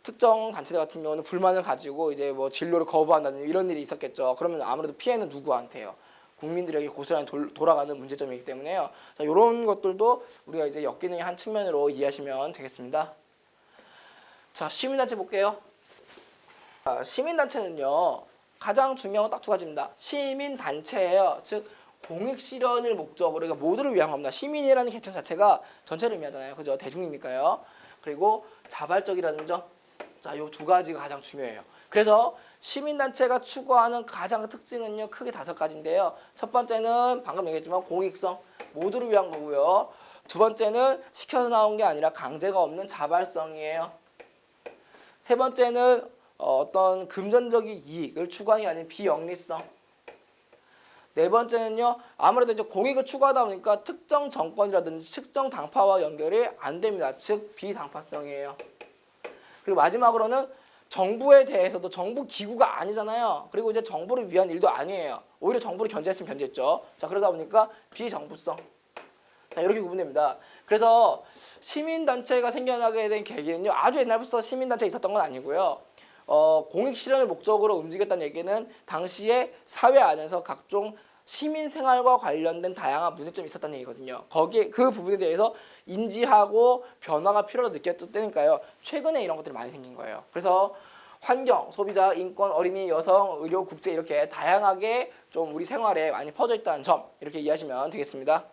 특정 단체들 같은 경우는 불만을 가지고 이제 뭐 진료를 거부한다든지 이런 일이 있었겠죠. 그러면 아무래도 피해는 누구한테요? 국민들에게 고스란히 돌아가는 문제점이기 때문에요. 자, 이런 것들도 우리가 이제 역기능의 한 측면으로 이해하시면 되겠습니다. 자, 시민단체 볼게요. 자, 시민단체는요, 가장 중요한 건 딱 두 가지입니다. 시민단체예요. 즉, 공익 실현을 목적으로, 그러니까 모두를 위한 겁니다. 시민이라는 개념 자체가 전체를 의미하잖아요. 그죠? 대중이니까요. 그리고 자발적이라는 점. 자, 요 두 가지가 가장 중요해요. 그래서 시민단체가 추구하는 가장 큰 특징은요 크게 5가지인데요. 첫 번째는 방금 얘기했지만 공익성, 모두를 위한 거고요. 두 번째는 시켜서 나온 게 아니라 강제가 없는 자발성이에요. 세 번째는 어떤 금전적인 이익을 추구하는 게 아닌 비영리성. 네 번째는요 아무래도 이제 공익을 추구하다 보니까 특정 정권이라든지 특정 당파와 연결이 안 됩니다. 즉 비당파성이에요. 그리고 마지막으로는 정부에 대해서도 정부 기구가 아니잖아요. 그리고 이제 정부를 위한 일도 아니에요. 오히려 정부를 견제했으면 견제했죠. 자 그러다 보니까 비정부성. 자 이렇게 구분됩니다. 그래서 시민단체가 생겨나게 된 계기는요. 아주 옛날부터 시민단체가 있었던 건 아니고요. 공익 실현을 목적으로 움직였다는 얘기는 당시에 사회 안에서 각종 시민 생활과 관련된 다양한 문제점이 있었다는 얘기거든요. 거기에 그 부분에 대해서 인지하고 변화가 필요하다고 느꼈을 때니까요. 최근에 이런 것들이 많이 생긴 거예요. 그래서 환경, 소비자, 인권, 어린이, 여성, 의료, 국제 이렇게 다양하게 좀 우리 생활에 많이 퍼져 있다는 점 이렇게 이해하시면 되겠습니다.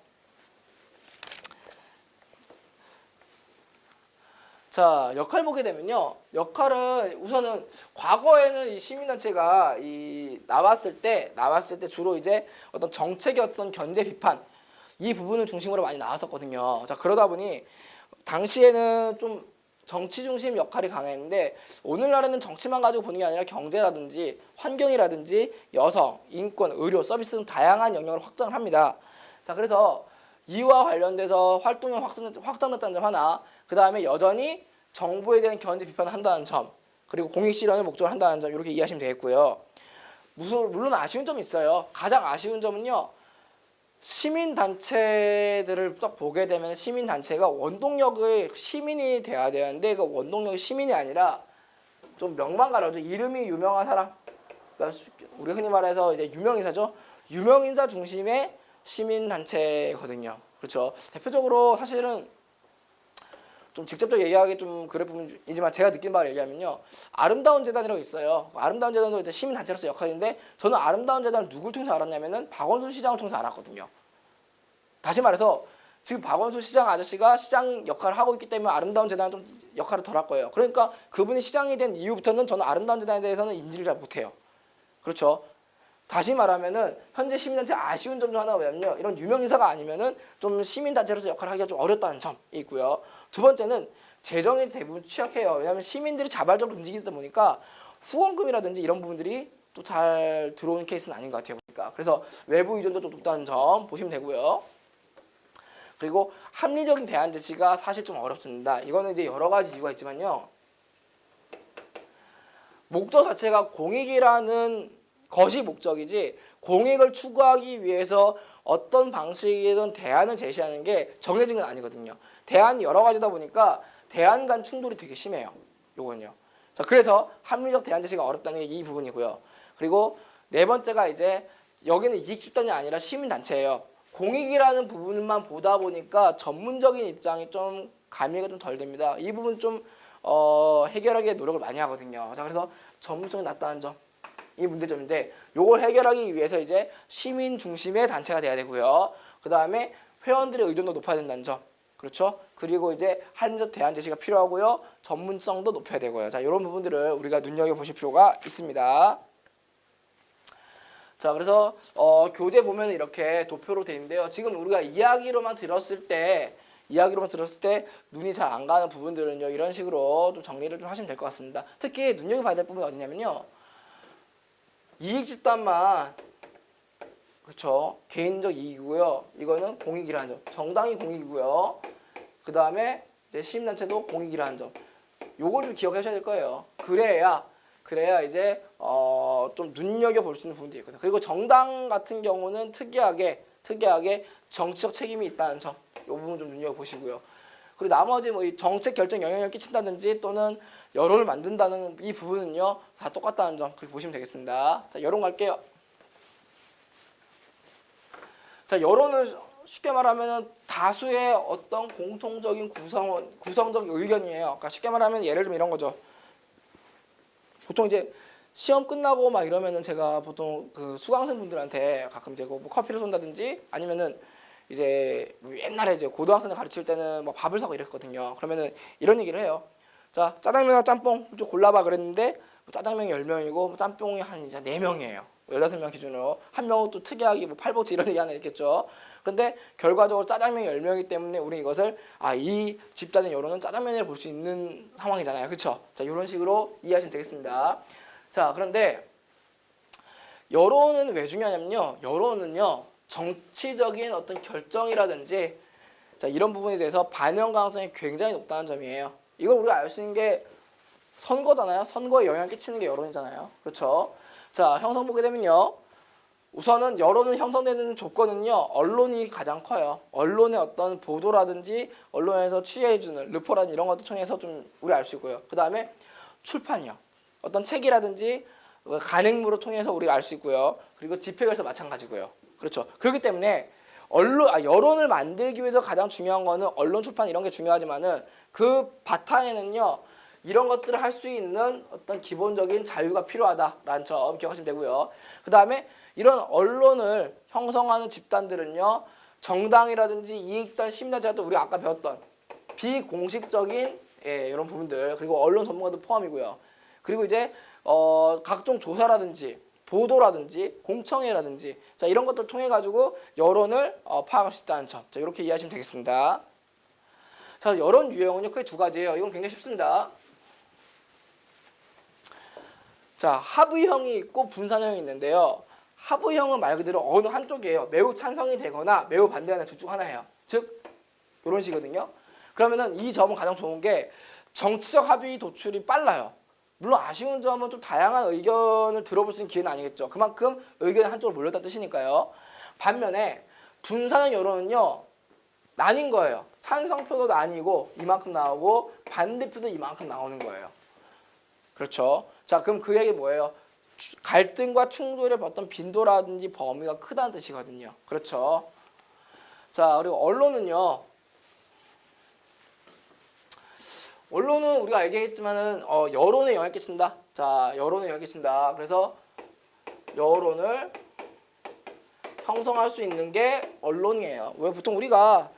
자, 역할 보게 되면요. 역할은 우선은 과거에는 이 시민단체가 나왔을 때 주로 이제 어떤 정책의 어떤 견제 비판 이 부분을 중심으로 많이 나왔었거든요. 자, 그러다 보니 당시에는 좀 정치 중심 역할이 강했는데 오늘날에는 정치만 가지고 보는 게 아니라 경제라든지 환경이라든지 여성, 인권, 의료, 서비스 등 다양한 영역을 확장을 합니다. 자, 그래서 이와 관련돼서 활동이 확장됐다는 점 하나, 그 다음에 여전히 정부에 대한 견제 비판을 한다는 점, 그리고 공익 실현을 목적으로 한다는 점, 이렇게 이해하시면 되겠고요. 물론 아쉬운 점이 있어요. 가장 아쉬운 점은요, 시민단체들을 딱 보게 되면 시민단체가 원동력의 시민이 돼야 되는데, 그 원동력이 시민이 아니라 좀 명만 가려져. 이름이 유명한 사람, 그러니까 우리 흔히 말해서 이제 유명인사죠. 유명인사 중심의 시민단체거든요. 그렇죠. 대표적으로 사실은 좀 직접적 얘기하기 좀 그럴 부분이지만 제가 느낀 바를 얘기하면요, 아름다운 재단이라고 있어요. 아름다운 재단도 이제 시민단체로서 역할인데, 저는 아름다운 재단을 누굴 통해서 알았냐면은 박원순 시장을 통해서 알았거든요. 다시 말해서 지금 박원순 시장 아저씨가 시장 역할을 하고 있기 때문에 아름다운 재단은 좀 역할을 덜 할 거예요. 그러니까 그분이 시장이 된 이후부터는 저는 아름다운 재단에 대해서는 인지를 잘 못해요. 그렇죠. 다시 말하면은 현재 시민단체 아쉬운 점 중 하나가 뭐냐면요, 이런 유명인사가 아니면은 좀 시민단체로서 역할을 하기가 좀 어렵다는 점이 있고요. 두 번째는 재정이 대부분 취약해요. 왜냐하면 시민들이 자발적으로 움직이다 보니까 후원금이라든지 이런 부분들이 또 잘 들어오는 케이스는 아닌 것 같아요. 보니까. 그래서 외부 의존도 좀 높다는 점 보시면 되고요. 그리고 합리적인 대안 제시가 사실 좀 어렵습니다. 이거는 이제 여러 가지 이유가 있지만요, 목적 자체가 공익이라는 것이 목적이지, 공익을 추구하기 위해서 어떤 방식이든 대안을 제시하는 게 정해진 건 아니거든요. 대안이 여러 가지다 보니까 대안 간 충돌이 되게 심해요. 요건요. 자, 그래서 합리적 대안 제시가 어렵다는 게 이 부분이고요. 그리고 네 번째가 이제 여기는 이익 집단이 아니라 시민단체예요. 공익이라는 부분만 보다 보니까 전문적인 입장이 좀 가미가 좀 덜 됩니다. 이 부분 좀 해결하기 위해 노력을 많이 하거든요. 자, 그래서 전문성이 낮다는 점, 이 문제점인데, 요걸 해결하기 위해서 이제 시민 중심의 단체가 돼야 되고요. 그 다음에 회원들의 의존도 높아야 된다는 점, 그렇죠? 그리고 이제 합리적 대안 제시가 필요하고요. 전문성도 높여야 되고요. 자, 이런 부분들을 우리가 눈여겨 보실 필요가 있습니다. 자, 그래서 교재 보면 이렇게 도표로 되어 있는데요. 지금 우리가 이야기로만 들었을 때 눈이 잘 안 가는 부분들은요, 이런 식으로 좀 정리를 좀 하시면 될 것 같습니다. 특히 눈여겨봐야 될 부분이 어디냐면요, 이익 집단만, 그렇죠, 개인적 이익이고요. 이거는 공익이라는 점, 정당이 공익이고요. 그 다음에 이제 시민단체도 공익이라는 점, 요걸 좀 기억하셔야 될 거예요. 그래야 이제 좀 눈여겨 볼 수 있는 부분들이 있거든요. 그리고 정당 같은 경우는 특이하게 정치적 책임이 있다는 점, 이 부분 좀 눈여겨 보시고요. 그리고 나머지 뭐 이 정책 결정 영향을 끼친다든지 또는 여론을 만든다는 이 부분은요, 다 똑같다는 점 그렇게 보시면 되겠습니다. 자, 여론 갈게요. 자, 여론은 쉽게 말하면 다수의 어떤 공통적인 구성적 의견이에요. 그러니까 쉽게 말하면 예를 들면 이런 거죠. 보통 이제 시험 끝나고 막 이러면은 제가 보통 그 수강생 분들한테 가끔 이제 뭐 커피를 쏜다든지 아니면은 이제 옛날에 이제 고등학생들 가르칠 때는 뭐 밥을 사고 이랬거든요. 그러면은 이런 얘기를 해요. 자, 짜장면이나 짬뽕 좀 골라봐 그랬는데, 짜장면이 10명이고 짬뽕이 한 이제 4명이에요. 16명 기준으로. 한 명은 또 특이하게 뭐 팔보치 이런 얘기 하나 있겠죠. 그런데 결과적으로 짜장면이 10명이기 때문에 우리 이것을 이 집단의 여론은 짜장면을 볼 수 있는 상황이잖아요. 그렇죠? 자, 이런 식으로 이해하시면 되겠습니다. 자, 그런데 여론은 왜 중요하냐면요, 여론은요, 정치적인 어떤 결정이라든지 자, 이런 부분에 대해서 반영 가능성이 굉장히 높다는 점이에요. 이걸 우리가 알 수 있는 게 선거잖아요. 선거에 영향을 끼치는 게 여론이잖아요. 그렇죠? 자, 형성 보게 되면요, 우선은 여론은 형성되는 조건은요, 언론이 가장 커요. 언론의 어떤 보도라든지 언론에서 취해주는 르포라든지 이런 것들 통해서 좀 우리 알 수 있고요. 그 다음에 출판이요. 어떤 책이라든지 간행물을 통해서 우리가 알 수 있고요. 그리고 집회에서 마찬가지고요. 그렇죠. 그렇기 때문에 여론을 만들기 위해서 가장 중요한 거는 언론, 출판 이런 게 중요하지만은 그 바탕에는요, 이런 것들을 할 수 있는 어떤 기본적인 자유가 필요하다라는 점 기억하시면 되고요. 그 다음에 이런 언론을 형성하는 집단들은요, 정당이라든지 이익단, 시민단체가 또 우리가 아까 배웠던 비공식적인 이런 부분들, 그리고 언론 전문가도 포함이고요. 그리고 이제 각종 조사라든지 보도라든지 공청회라든지 자, 이런 것들 통해 가지고 여론을 파악할 수 있다는 점, 자, 이렇게 이해하시면 되겠습니다. 자, 여론 유형은요, 크게 두 가지예요. 이건 굉장히 쉽습니다. 자, 하부형이 있고 분산형이 있는데요. 하부형은 말 그대로 어느 한쪽이에요. 매우 찬성이 되거나 매우 반대하는 둘 중 하나예요. 이런 식이거든요. 그러면은 이 점은 가장 좋은 게 정치적 합의 도출이 빨라요. 물론 아쉬운 점은 좀 다양한 의견을 들어볼 수 있는 기회는 아니겠죠. 그만큼 의견이 한쪽으로 몰렸다는 뜻이니까요. 반면에 분산형 여론은요, 나뉜 거예요. 찬성표도 나뉘고 이만큼 나오고 반대표도 이만큼 나오는 거예요. 그렇죠. 자, 그럼 그 얘기 뭐예요? 갈등과 충돌의 어떤 빈도라든지 범위가 크다는 뜻이거든요. 그렇죠. 자, 그리고 언론은요. 언론은 우리가 얘기했지만은 여론에 영향을 끼친다. 자, 여론에 영향을 끼친다. 그래서 여론을 형성할 수 있는 게 언론이에요. 왜 보통 우리가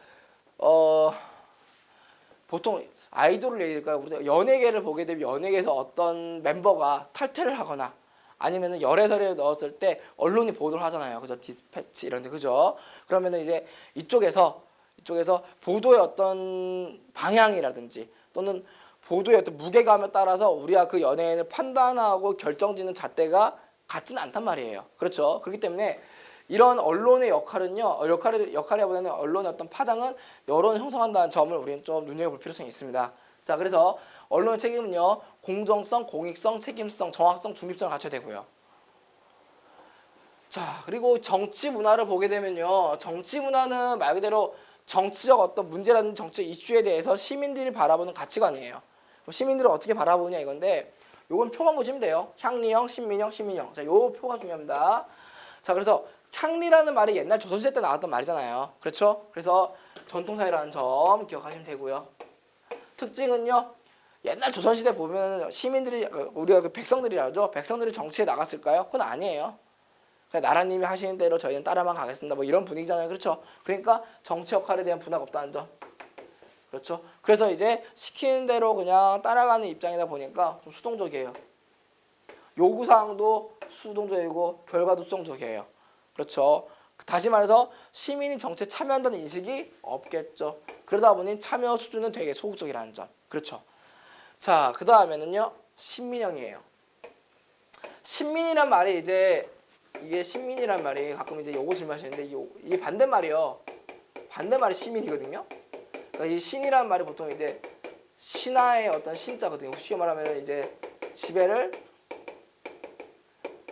보통 아이돌을 얘기할까요? 우리가 연예계를 보게 되면 연예계에서 어떤 멤버가 탈퇴를 하거나 아니면은 열애설에 넣었을 때 언론이 보도를 하잖아요. 그죠? 디스패치 이런 데 그죠? 그러면은 이제 이쪽에서 보도의 어떤 방향이라든지 또는 보도의 어떤 무게감에 따라서 우리가 그 연예인을 판단하고 결정짓는 잣대가 같지는 않단 말이에요. 그렇죠? 그렇기 때문에 이런 언론의 역할은요, 역할이보다는 언론의 어떤 파장은 여론을 형성한다는 점을 우리는 좀 눈여겨볼 필요성이 있습니다. 자, 그래서 언론의 책임은요, 공정성, 공익성, 책임성, 정확성, 중립성을 갖춰야 되고요. 자, 그리고 정치 문화를 보게 되면요, 정치 문화는 말 그대로 정치적 어떤 문제라든지 정치 이슈에 대해서 시민들이 바라보는 가치관이에요. 그럼 시민들은 어떻게 바라보냐 이건데, 요건 표만 보시면 돼요. 향리형, 신민형, 시민형. 자, 요 표가 중요합니다. 자, 그래서 향리라는 말이 옛날 조선시대 때 나왔던 말이잖아요. 그렇죠? 그래서 전통사회라는 점 기억하시면 되고요. 특징은요, 옛날 조선시대 보면 시민들이, 우리가 그 백성들이라죠. 백성들이 정치에 나갔을까요? 그건 아니에요. 그냥 나라님이 하시는 대로 저희는 따라만 가겠습니다. 뭐 이런 분위기잖아요. 그렇죠? 그러니까 정치 역할에 대한 분화가 없다는 점. 그렇죠? 그래서 이제 시키는 대로 그냥 따라가는 입장이다 보니까 좀 수동적이에요. 요구사항도 수동적이고 결과도 수동적이에요. 그렇죠? 다시 말해서 시민이 정치에 참여한다는 인식이 없겠죠. 그러다 보니 참여 수준은 되게 소극적이라는 점. 그렇죠? 자, 그 다음에는요, 신민형이에요. 신민이란 말이 이제 이게 신민이란 말이 가끔 이제 요거 질문하시는데 이게 반대말이요. 반대말이 시민이거든요. 그러니까 이 신이란 말이 보통 이제 신하의 어떤 신자거든요. 쉽게 말하면 이제 지배를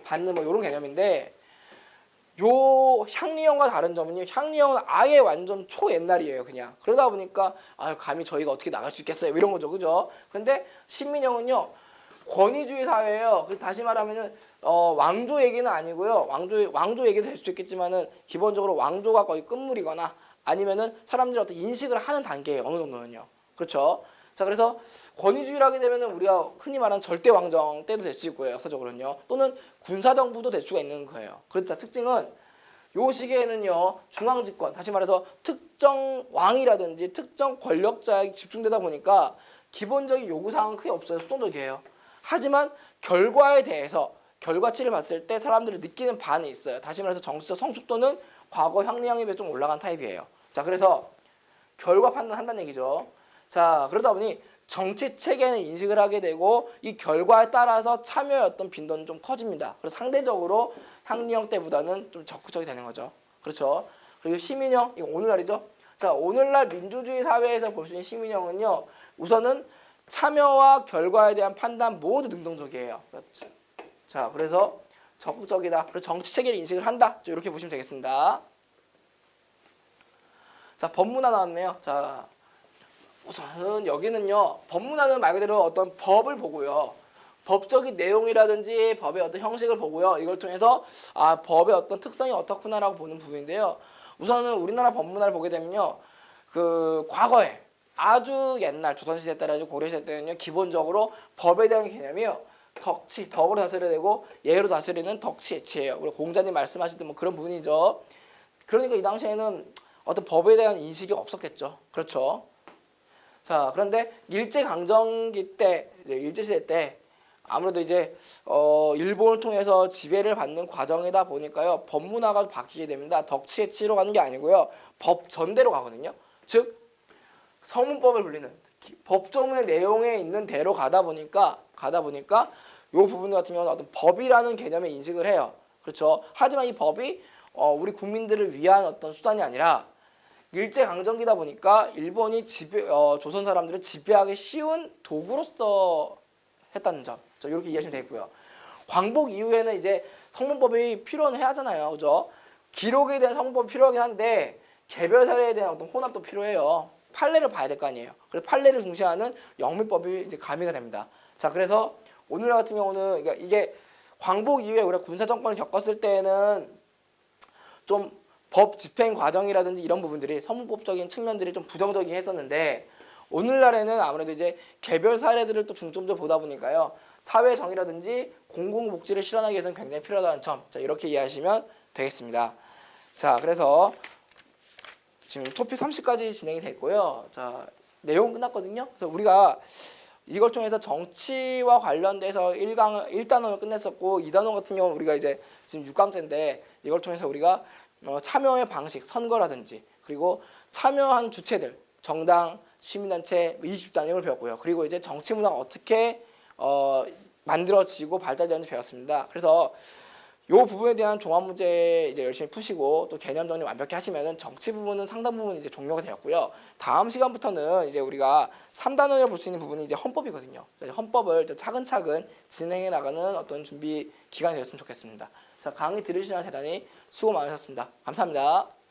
받는 뭐 이런 개념인데, 요 향리형과 다른 점은요, 향리형은 아예 완전 초옛날이에요. 그냥 그러다 보니까 감히 저희가 어떻게 나갈 수 있겠어요 이런 거죠. 그죠? 근데 신민형은요, 권위주의 사회예요. 다시 말하면은 왕조 얘기는 아니고요. 왕조 얘기도 될 수 있겠지만은 기본적으로 왕조가 거의 끝물이거나 아니면은 사람들이 어떤 인식을 하는 단계예요. 어느 정도는요. 그렇죠? 자, 그래서 권위주의를 하게 되면은 우리가 흔히 말하는 절대왕정 때도 될 수 있고요. 역사적으로는요. 또는 군사정부도 될 수가 있는 거예요. 그렇다. 특징은 요 시기에는요, 중앙집권, 다시 말해서 특정 왕이라든지 특정 권력자에 집중되다 보니까 기본적인 요구사항은 크게 없어요. 수동적이에요. 하지만 결과에 대해서 결과치를 봤을 때 사람들이 느끼는 바는 있어요. 다시 말해서 정치적 성숙도는 과거 향리형에 비해 좀 올라간 타입이에요. 자, 그래서 결과 판단한다는 얘기죠. 자, 그러다 보니 정치 체계는 인식을 하게 되고 이 결과에 따라서 참여의 어떤 빈도는 좀 커집니다. 그래서 상대적으로 향리형 때보다는 좀 적극적이 되는 거죠. 그렇죠? 그리고 시민형, 이거 오늘날이죠. 자, 오늘날 민주주의 사회에서 볼 수 있는 시민형은요, 우선은 참여와 결과에 대한 판단 모두 능동적이에요. 그렇죠? 자, 그래서 적극적이다. 그래서 정치 체계를 인식을 한다. 이렇게 보시면 되겠습니다. 자, 법문화 나왔네요. 자, 우선은 여기는요, 법문화는 말 그대로 어떤 법을 보고요, 법적인 내용이라든지 법의 어떤 형식을 보고요, 이걸 통해서 법의 어떤 특성이 어떻구나라고 보는 부분인데요. 우선은 우리나라 법문화를 보게 되면요, 그 과거에 아주 옛날 조선시대 때라든지 고려시대 때는요, 기본적으로 법에 대한 개념이요, 덕치, 덕으로 다스려야 되고 예로 다스리는 덕치 예치예요. 우리 공자님 말씀하시던 뭐 그런 부분이죠. 그러니까 이 당시에는 어떤 법에 대한 인식이 없었겠죠. 그렇죠? 자, 그런데 일제강점기 때, 이제 일제시대 때 아무래도 이제 일본을 통해서 지배를 받는 과정이다 보니까요, 법문화가 바뀌게 됩니다. 덕치예치로 가는 게 아니고요, 법 전대로 가거든요. 즉 서문법을 불리는 법조문의 내용에 있는 대로 가다 보니까 이 부분 같은 경우는 어떤 법이라는 개념에 인식을 해요. 그렇죠? 하지만 이 법이 우리 국민들을 위한 어떤 수단이 아니라 일제 강점기다 보니까 일본이 조선 사람들을 지배하기 쉬운 도구로서 했다는 점. 이렇게 이해하시면 되겠고요. 광복 이후에는 이제 성문법이 필요는 해야 하잖아요. 그죠? 기록에 대한 성문법이 필요하긴 한데 개별 사례에 대한 어떤 혼합도 필요해요. 판례를 봐야 될 거 아니에요. 그래서 판례를 중시하는 영미법이 이제 가미가 됩니다. 자, 그래서 오늘날 같은 경우는 이게 광복 이후에 우리가 군사 정권을 겪었을 때는 좀 법 집행 과정이라든지 이런 부분들이 성문법적인 측면들이 좀 부정적이긴 했었는데 오늘날에는 아무래도 이제 개별 사례들을 또 중점적으로 보다 보니까요. 사회 정의라든지 공공복지를 실현하기 위해서는 굉장히 필요하다는 점. 자, 이렇게 이해하시면 되겠습니다. 자, 그래서 지금 토픽 30까지 진행이 됐고요. 자, 내용 끝났거든요. 그래서 우리가 이걸 통해서 정치와 관련돼서 1단원을 끝냈었고 2단원 같은 경우는 우리가 이제 지금 6강째인데 이걸 통해서 우리가 참여의 방식, 선거라든지 그리고 참여한 주체들, 정당, 시민단체, 20단 이걸 배웠고요. 그리고 이제 정치 문화가 어떻게 만들어지고 발달되는지 배웠습니다. 그래서 이 부분에 대한 종합 문제 이제 열심히 푸시고 또 개념 정리 완벽히 하시면은 정치 부분은 상당 부분 이제 종료가 되었고요. 다음 시간부터는 이제 우리가 3단원을 볼 수 있는 부분이 이제 헌법이거든요. 헌법을 좀 차근차근 진행해 나가는 어떤 준비 기간이 되었으면 좋겠습니다. 자, 강의 들으시느라 대단히 수고 많으셨습니다. 감사합니다.